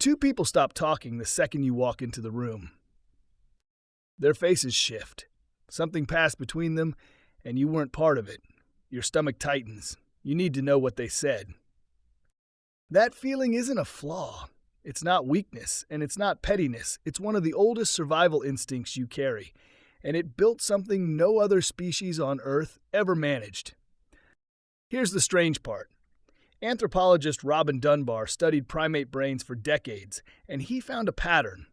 Two people stop talking the second you walk into the room. Their faces shift. Something passed between them, and you weren't part of it. Your stomach tightens. You need to know what they said. That feeling isn't a flaw. It's not weakness, and it's not pettiness. It's one of the oldest survival instincts you carry, and it built something no other species on Earth ever managed. Here's the strange part. Anthropologist Dunbar studied primate brains for decades, and he found a pattern.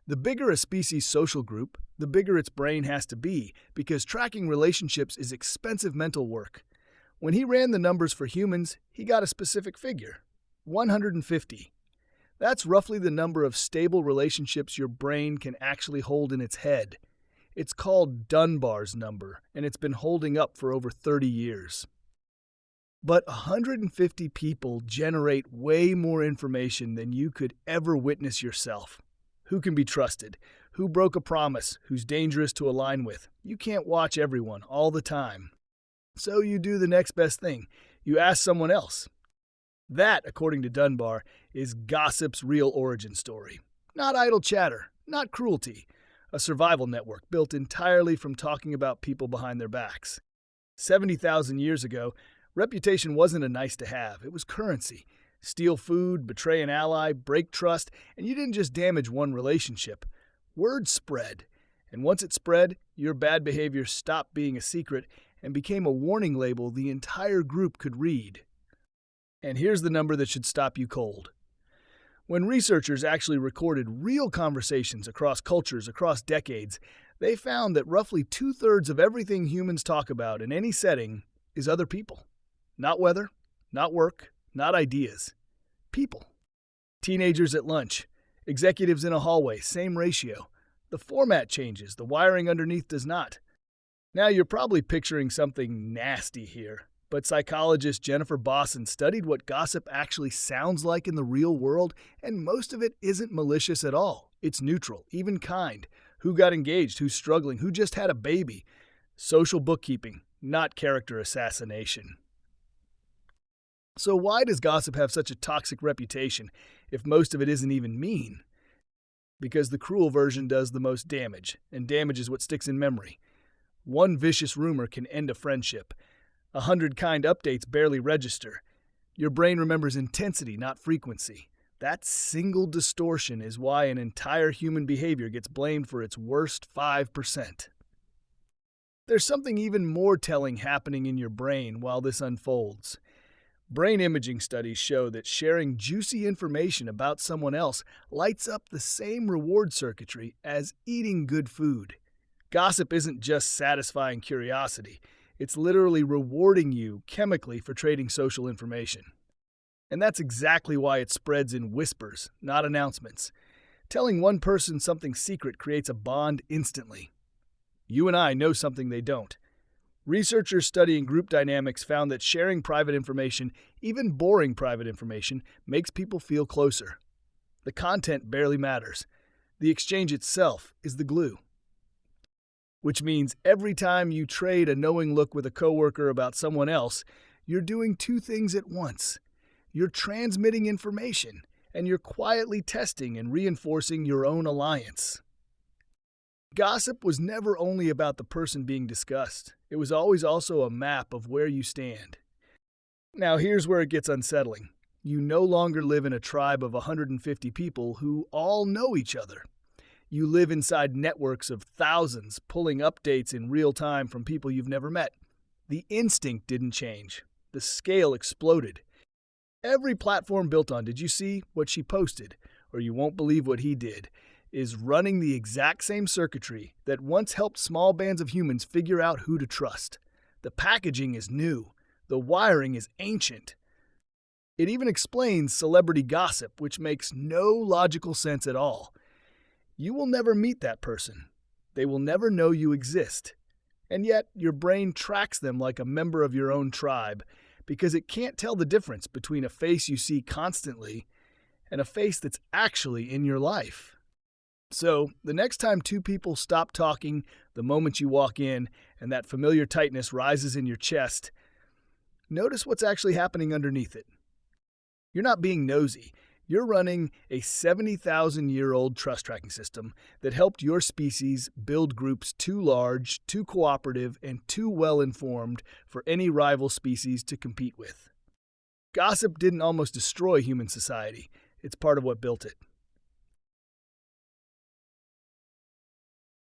The bigger a species' social group, the bigger its brain has to be, because tracking relationships is expensive mental work. When he ran the numbers for humans, he got a specific figure: 150. That's roughly the number of stable relationships your brain can actually hold in its head. It's called Dunbar's number, and it's been holding up for over 30 years. But 150 people generate way more information than you could ever witness yourself. Who can be trusted? Who broke a promise? Who's dangerous to align with? You can't watch everyone all the time. So you do the next best thing. You ask someone else. That, according to Dunbar, is gossip's real origin story. Not idle chatter, not cruelty. A survival network built entirely from talking about people behind their backs. 70,000 years ago, reputation wasn't a nice-to-have. It was currency. Steal food, betray an ally, break trust, and you didn't just damage one relationship. Word spread. And once it spread, your bad behavior stopped being a secret and became a warning label the entire group could read. And here's the number that should stop you cold. When researchers actually recorded real conversations across cultures, across decades, they found that roughly 2/3 of everything humans talk about in any setting is other people. Not weather, not work, not ideas. People. Teenagers at lunch. Executives in a hallway, same ratio. The format changes, the wiring underneath does not. Now you're probably picturing something nasty here, but psychologist Jennifer Bosson studied what gossip actually sounds like in the real world, and most of it isn't malicious at all. It's neutral, even kind. Who got engaged, who's struggling, who just had a baby. Social bookkeeping, not character assassination. So why does gossip have such a toxic reputation if most of it isn't even mean? Because the cruel version does the most damage, and damage is what sticks in memory. One vicious rumor can end a friendship. 100 kind updates barely register. Your brain remembers intensity, not frequency. That single distortion is why an entire human behavior gets blamed for its worst 5%. There's something even more telling happening in your brain while this unfolds. Brain imaging studies show that sharing juicy information about someone else lights up the same reward circuitry as eating good food. Gossip isn't just satisfying curiosity. It's literally rewarding you chemically for trading social information. And that's exactly why it spreads in whispers, not announcements. Telling one person something secret creates a bond instantly. You and I know something they don't. Researchers studying group dynamics found that sharing private information, even boring private information, makes people feel closer. The content barely matters. The exchange itself is the glue. Which means every time you trade a knowing look with a coworker about someone else, you're doing two things at once. You're transmitting information, and you're quietly testing and reinforcing your own alliance. Gossip was never only about the person being discussed. It was always also a map of where you stand. Now here's where it gets unsettling. You no longer live in a tribe of 150 people who all know each other. You live inside networks of thousands, pulling updates in real time from people you've never met. The instinct didn't change. The scale exploded. Every platform built on "Did you see what she posted?" or "You won't believe what he did" is running the exact same circuitry that once helped small bands of humans figure out who to trust. The packaging is new. The wiring is ancient. It even explains celebrity gossip, which makes no logical sense at all. You will never meet that person. They will never know you exist. And yet, your brain tracks them like a member of your own tribe, because it can't tell the difference between a face you see constantly and a face that's actually in your life. So, the next time two people stop talking the moment you walk in and that familiar tightness rises in your chest, notice what's actually happening underneath it. You're not being nosy. You're running a 70,000-year-old trust tracking system that helped your species build groups too large, too cooperative, and too well-informed for any rival species to compete with. Gossip didn't almost destroy human society. It's part of what built it.